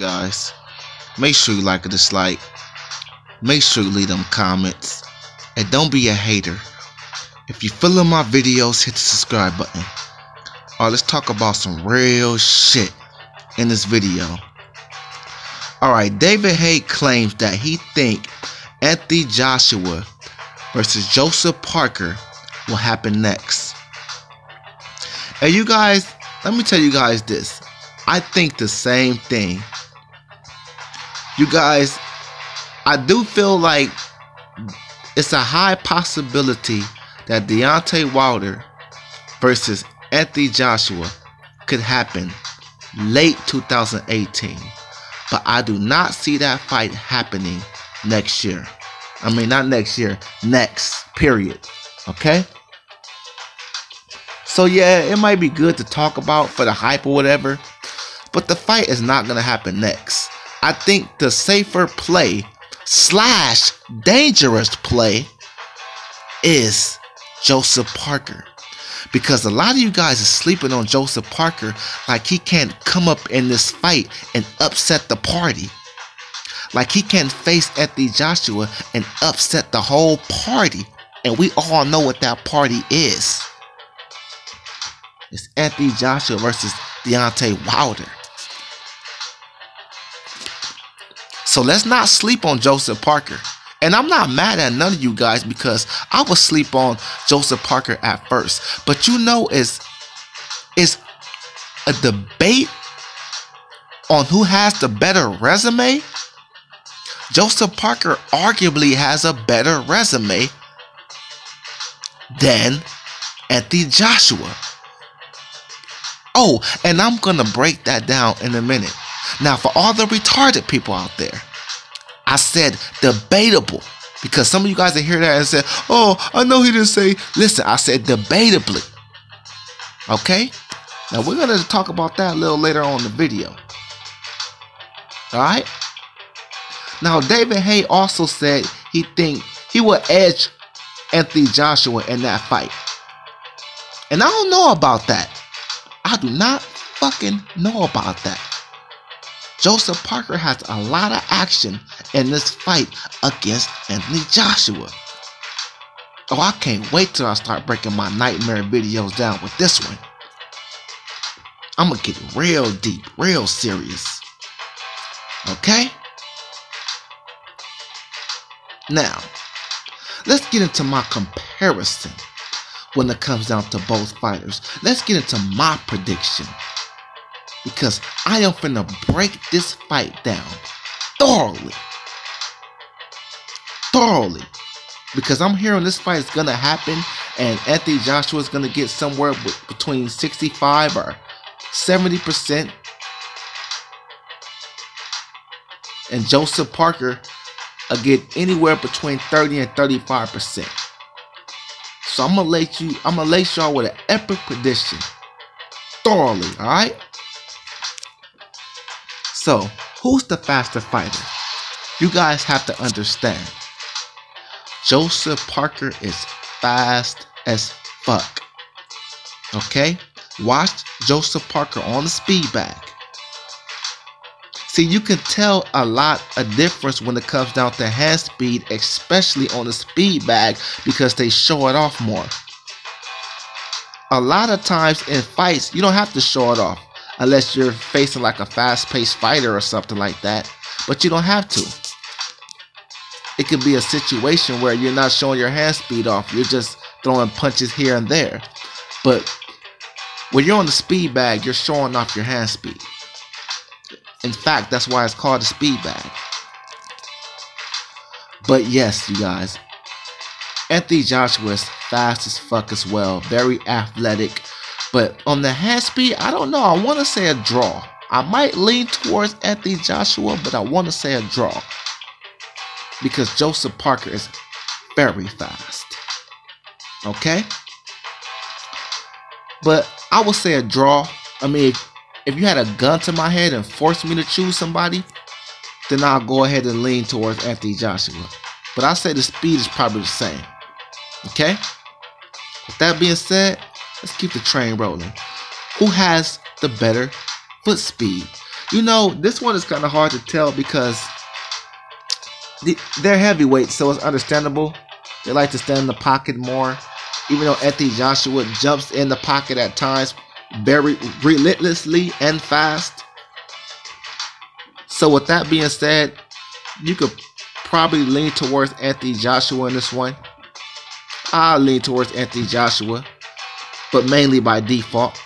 guys. Make sure you like or dislike. Make sure you leave them comments. And don't be a hater. If you're feeling my videos, hit the subscribe button. Alright, let's talk about some real shit in this video. Alright, David Haye claims that he think Anthony Joshua versus Joseph Parker will happen next. And you guys, let me tell you guys this. I think the same thing. You guys, I do feel like it's a high possibility that Deontay Wilder versus Anthony Joshua could happen late 2018. But I do not see that fight happening next year. I mean, not next year, next, period. Okay? So yeah, it might be good to talk about for the hype or whatever, but the fight is not going to happen next. I think the safer play / dangerous play is Joseph Parker. Because a lot of you guys are sleeping on Joseph Parker like he can't come up in this fight and upset the party. Like he can't face Anthony Joshua and upset the whole party. And we all know what that party is. It's Anthony Joshua versus Deontay Wilder. So let's not sleep on Joseph Parker. And I'm not mad at none of you guys because I would sleep on Joseph Parker at first. But you know, it's a debate on who has the better resume. Joseph Parker arguably has a better resume than Anthony Joshua. Oh, and I'm going to break that down in a minute. Now, for all the retarded people out there, I said debatable because some of you guys will hear that and say, oh, I know he didn't say, listen, I said debatably. Okay? Now, we're going to talk about that a little later on in the video. Alright? Now, David Haye also said he think he will edge Anthony Joshua in that fight. And I don't know about that. I do not fucking know about that. Joseph Parker has a lot of action in this fight against Anthony Joshua. Oh, I can't wait till I start breaking my nightmare videos down with this one. I'm gonna get real deep, real serious. Okay? Now, let's get into my comparison when it comes down to both fighters. Let's get into my prediction. Because I am finna break this fight down thoroughly. Thoroughly. Because I'm hearing this fight is gonna happen and Anthony Joshua is gonna get somewhere between 65 or 70%. And Joseph Parker will get anywhere between 30 and 35%. So I'm gonna lace y'all with an epic prediction. Thoroughly, alright? So, who's the faster fighter? You guys have to understand. Joseph Parker is fast as fuck. Okay? Watch Joseph Parker on the speed bag. See, you can tell a lot of difference when it comes down to hand speed, especially on the speed bag, because they show it off more. A lot of times in fights, you don't have to show it off unless you're facing like a fast-paced fighter or something like that, but you don't have to. It could be a situation where you're not showing your hand speed off, you're just throwing punches here and there. But when you're on the speed bag, you're showing off your hand speed. In fact, that's why it's called a speed bag. But yes, you guys, Anthony Joshua is fast as fuck as well, very athletic. But on the hand speed, I don't know. I want to say a draw. I might lean towards Anthony Joshua, but I want to say a draw. Because Joseph Parker is very fast. Okay? But I would say a draw. I mean, if you had a gun to my head and forced me to choose somebody, then I'll go ahead and lean towards Anthony Joshua. But I say the speed is probably the same. Okay? With that being said, let's keep the train rolling. Who has the better foot speed? You know, this one is kind of hard to tell because they're heavyweights, so it's understandable. They like to stand in the pocket more, even though Anthony Joshua jumps in the pocket at times very relentlessly and fast. So with that being said, you could probably lean towards Anthony Joshua in this one. I'll lean towards Anthony Joshua, but mainly by default.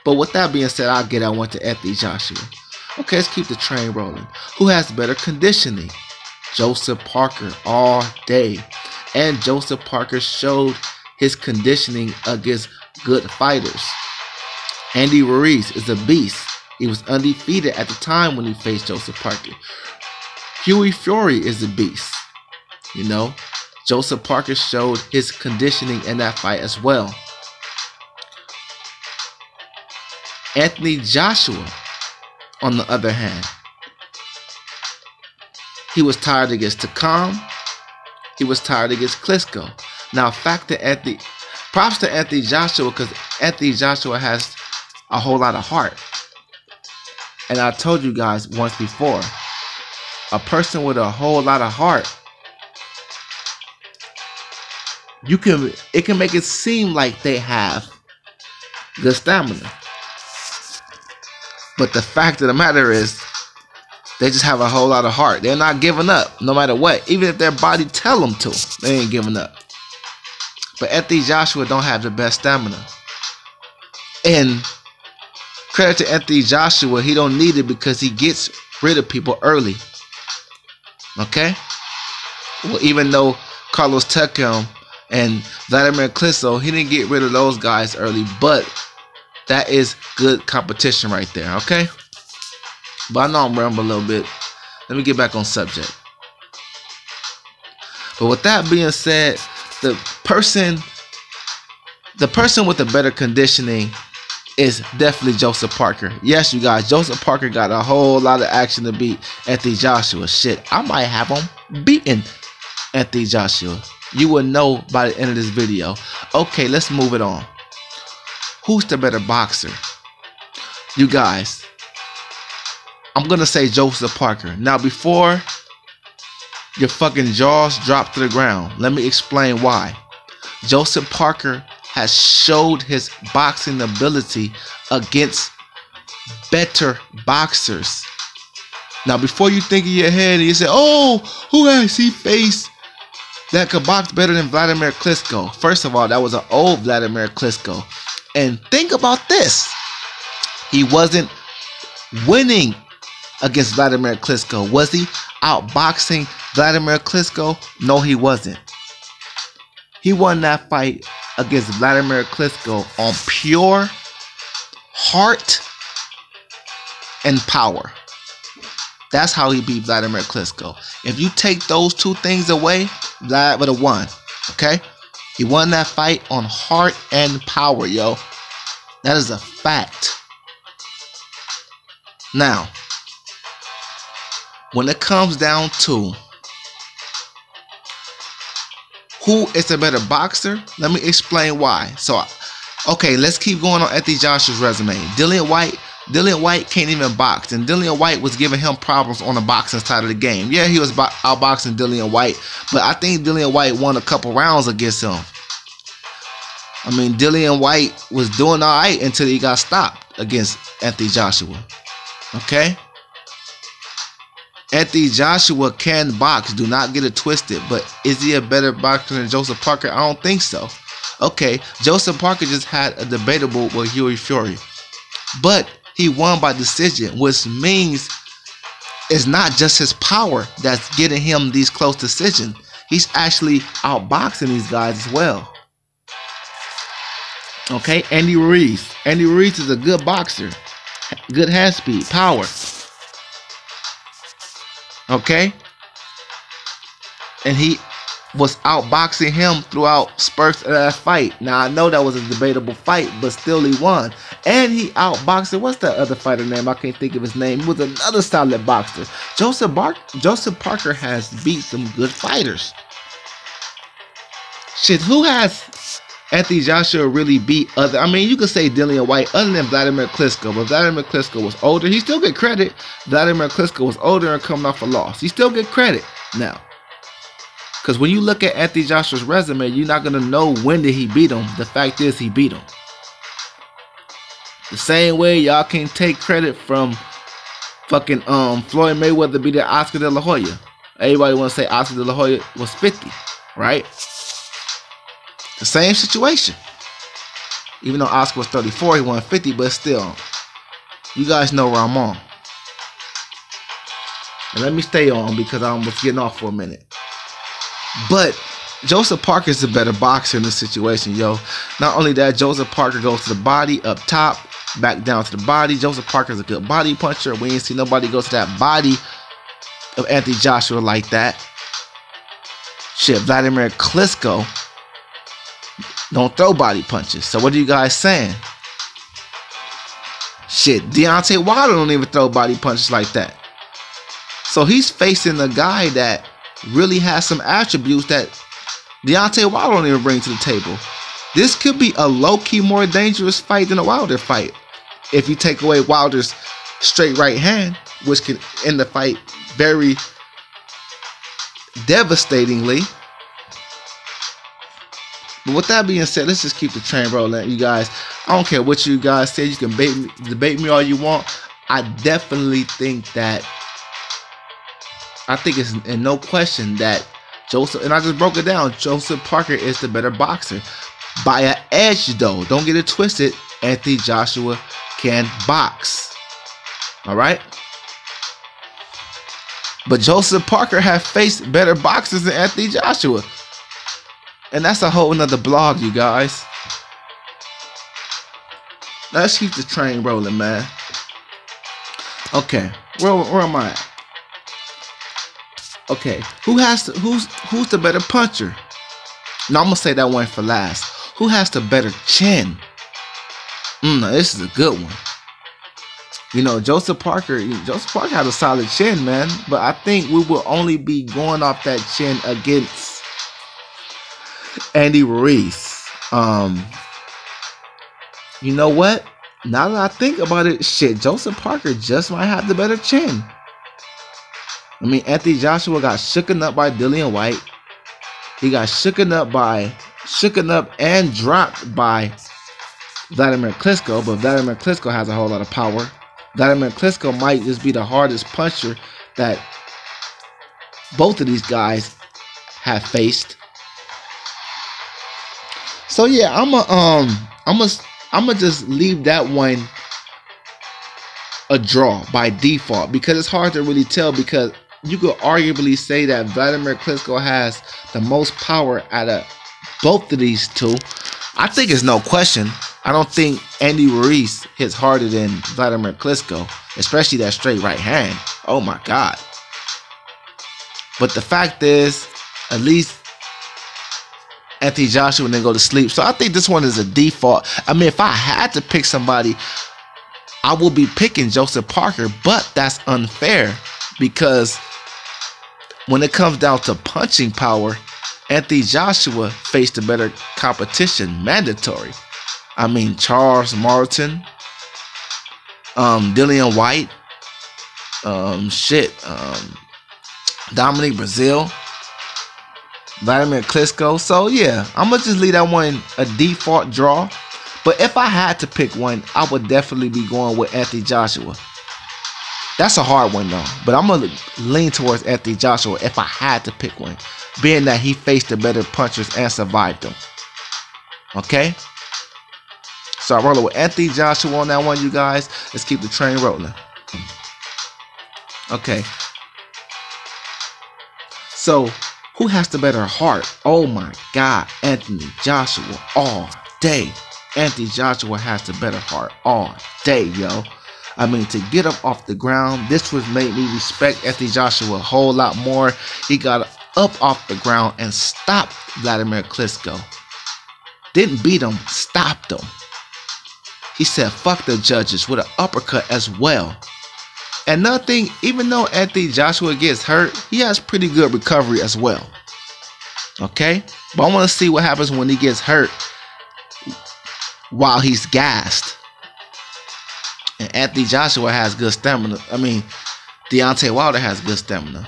But with that being said, I went to Anthony Joshua. Okay, let's keep the train rolling. Who has better conditioning? Joseph Parker all day. And Joseph Parker showed his conditioning against good fighters. Andy Ruiz is a beast. He was undefeated at the time when he faced Joseph Parker. Huey Fury is a beast. You know, Joseph Parker showed his conditioning in that fight as well. Anthony Joshua, on the other hand, he was tired against Takam. He was tired against Klitschko. Now, props to Anthony Joshua, because Anthony Joshua has a whole lot of heart. And I told you guys once before, a person with a whole lot of heart, it can make it seem like they have good stamina. But the fact of the matter is, they just have a whole lot of heart. They're not giving up, no matter what. Even if their body tell them to, they ain't giving up. But Anthony Joshua don't have the best stamina. And credit to Anthony Joshua, he don't need it because he gets rid of people early. Okay? Well, even though Carlos Takam and Vladimir Klitschko, he didn't get rid of those guys early, but that is good competition right there, okay? But I know I'm rambling a little bit. Let me get back on subject. But with that being said, the person with the better conditioning is definitely Joseph Parker. Yes, you guys, Joseph Parker got a whole lot of action to beat Anthony Joshua. Shit, I might have him beating Anthony Joshua. You will know by the end of this video. Okay, let's move it on. Who's the better boxer? You guys, I'm going to say Joseph Parker. Now, before your fucking jaws drop to the ground, let me explain why. Joseph Parker has showed his boxing ability against better boxers. Now, before you think in your head and you say, oh, who has he faced that could box better than Vladimir Klitschko? First of all, that was an old Vladimir Klitschko. And think about this. He wasn't winning against Vladimir Klitschko. Was he outboxing Vladimir Klitschko? No, he wasn't. He won that fight against Vladimir Klitschko on pure heart and power. That's how he beat Vladimir Klitschko. If you take those two things away, Vlad would have won. Okay? He won that fight on heart and power, yo. That is a fact. Now, when it comes down to who is a better boxer, let me explain why. So, okay, let's keep going on Anthony Joshua's resume. Dillian White can't even box, and Dillian White was giving him problems on the boxing side of the game. Yeah, he was outboxing Dillian White, but I think Dillian White won a couple rounds against him. I mean, Dillian White was doing all right until he got stopped against Anthony Joshua. Okay? Anthony Joshua can box. Do not get it twisted. But is he a better boxer than Joseph Parker? I don't think so. Okay, Joseph Parker just had a debatable with Huey Fury. But he won by decision, which means it's not just his power that's getting him these close decisions. He's actually outboxing these guys as well. Okay, Andy Ruiz. Andy Ruiz is a good boxer. Good hand speed, power. Okay? And he was outboxing him throughout spurts of that fight. Now, I know that was a debatable fight, but still he won. And he outboxed, what's that other fighter name? I can't think of his name. He was another solid boxer. Joseph Parker has beat some good fighters. Shit, who has Anthony Joshua really beat other. I mean, you could say Dillian White other than Vladimir Klitschko, but Vladimir Klitschko was older. He still get credit. Vladimir Klitschko was older and coming off a loss. He still get credit now. Because when you look at Anthony Joshua's resume, you're not going to know when did he beat him. The fact is he beat him. The same way y'all can't take credit from fucking Floyd Mayweather beating Oscar De La Hoya. Everybody want to say Oscar De La Hoya was 50, right? The same situation. Even though Oscar was 34, he won 50, but still, you guys know where I'm on. And let me stay on because I was getting off for a minute. But Joseph Parker is a better boxer in this situation, yo. Not only that, Joseph Parker goes to the body up top, back down to the body. Joseph Parker is a good body puncher. We ain't see nobody go to that body of Anthony Joshua like that. Shit, Vladimir Klitschko don't throw body punches. So what are you guys saying? Shit, Deontay Wilder don't even throw body punches like that. So he's facing a guy that really has some attributes that Deontay Wilder don't even bring to the table. This could be a low-key more dangerous fight than a Wilder fight. If you take away Wilder's straight right hand, which can end the fight very devastatingly. But with that being said, let's just keep the train rolling, you guys. I don't care what you guys say. You can debate me all you want. I definitely think that, I think it's in no question that Joseph, and I just broke it down, Joseph Parker is the better boxer. By an edge, though. Don't get it twisted. Anthony Joshua can box. All right? But Joseph Parker has faced better boxers than Anthony Joshua. And that's a whole nother blog, you guys. Let's keep the train rolling, man. Okay, where am I at? Okay, who's the better puncher? No, I'm gonna say that one for last. Who has the better chin? This is a good one. You know, Joseph Parker has a solid chin, man. But I think we will only be going off that chin against Andy Ruiz. You know what? Now that I think about it, shit, Joseph Parker just might have the better chin. I mean, Anthony Joshua got shooken up by Dillian White. He got shooken up and dropped by Vladimir Klitschko, but Vladimir Klitschko has a whole lot of power. Vladimir Klitschko might just be the hardest puncher that both of these guys have faced. So yeah, I'm gonna just leave that one a draw by default because it's hard to really tell, because you could arguably say that Vladimir Klitschko has the most power out of both of these two. I think it's no question. I don't think Andy Ruiz hits harder than Vladimir Klitschko, especially that straight right hand. Oh my God. But the fact is, at least Anthony Joshua didn't go to sleep. So I think this one is a default. I mean, if I had to pick somebody, I will be picking Joseph Parker, but that's unfair because when it comes down to punching power, Anthony Joshua faced a better competition, mandatory. I mean, Charles Martin, Dillian White, Dominic Brazil, Vladimir Klitschko. So yeah, I'm gonna just leave that one a default draw. But if I had to pick one, I would definitely be going with Anthony Joshua. That's a hard one though, but I'm gonna lean towards Anthony Joshua if I had to pick one, being that he faced the better punchers and survived them. Okay? So I'm rolling with Anthony Joshua on that one, you guys. Let's keep the train rolling. Okay. So, who has the better heart? Oh my God, Anthony Joshua all day. Anthony Joshua has the better heart all day, yo. I mean, to get up off the ground, this was made me respect Anthony Joshua a whole lot more. He got up off the ground and stopped Vladimir Klitschko. Didn't beat him, stopped him. He said, fuck the judges, with an uppercut as well. And another thing, even though Anthony Joshua gets hurt, he has pretty good recovery as well. Okay? But I want to see what happens when he gets hurt. while he's gassed. And Anthony Joshua has good stamina. I mean, Deontay Wilder has good stamina.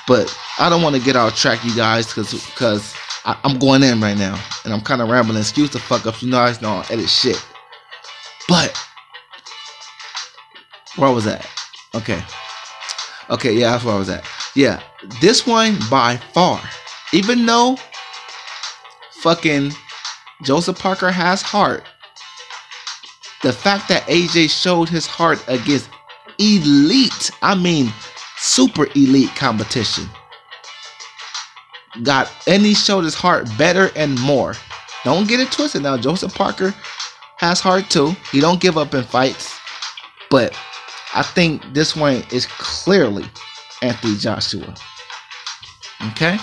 But I don't want to get off track, you guys, because I'm going in right now. And I'm kind of rambling. Excuse the fuck up. You know I don't edit shit. But, where was that? Okay, yeah, that's where I was at. Yeah, this one by far, even though fucking Joseph Parker has heart, the fact that AJ showed his heart against elite, I mean super elite competition, he showed his heart better and more. Don't get it twisted now. Joseph Parker has heart too. He don't give up in fights. But I think this one is clearly Anthony Joshua. Okay?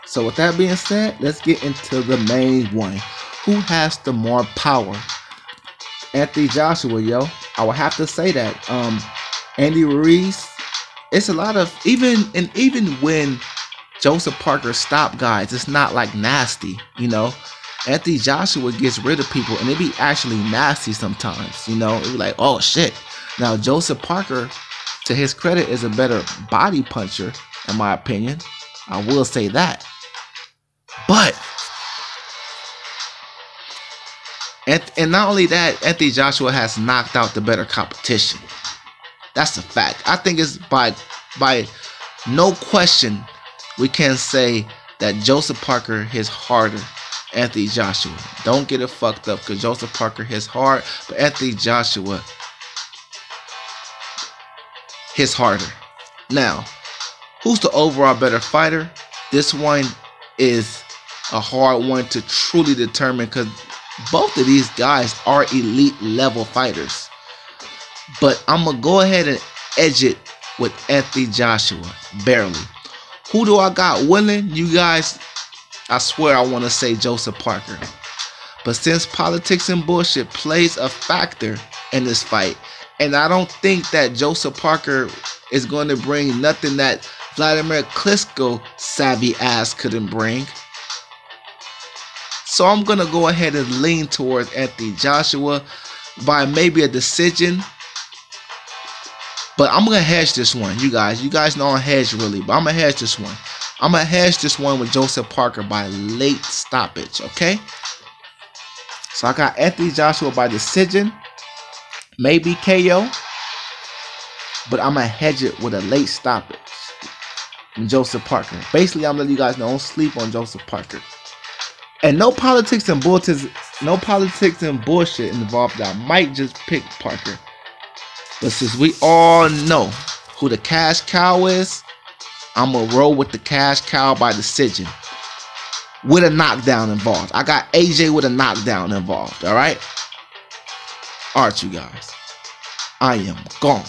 So with that being said, let's get into the main one. Who has the more power? Anthony Joshua, yo. I would have to say that. Andy Ruiz, it's a lot of even when Joseph Parker stopped guys, it's not like nasty, you know. Anthony Joshua gets rid of people and it be actually nasty sometimes, you know. It be like, oh shit. Now Joseph Parker, to his credit, is a better body puncher, in my opinion. I will say that. But and not only that, Anthony Joshua has knocked out the better competition. That's a fact. I think it's by no question we can say that Joseph Parker hits harder Anthony Joshua. Don't get it fucked up, because Joseph Parker hits hard, but Anthony Joshua hits harder. Now, who's the overall better fighter? This one is a hard one to truly determine, because both of these guys are elite level fighters. But I'm going to go ahead and edge it with Anthony Joshua, barely. Who do I got winning? You guys, I swear I want to say Joseph Parker. But since politics and bullshit plays a factor in this fight, and I don't think that Joseph Parker is going to bring nothing that Vladimir Klitschko savvy ass couldn't bring. So I'm going to go ahead and lean towards Anthony Joshua by maybe a decision. But I'm going to hedge this one, you guys. You guys know I hedge really, but I'm going to hedge this one. I'm going to hedge this one with Joseph Parker by late stoppage, okay? So I got Anthony Joshua by decision, maybe KO. But I'm going to hedge it with a late stoppage from Joseph Parker. Basically, I'm letting you guys know, don't sleep on Joseph Parker. And no politics and bullshit involved. I might just pick Parker. But since we all know who the cash cow is, I'm going to roll with the cash cow by decision. With a knockdown involved. I got AJ with a knockdown involved. Alright? Alright, you guys. I am gone.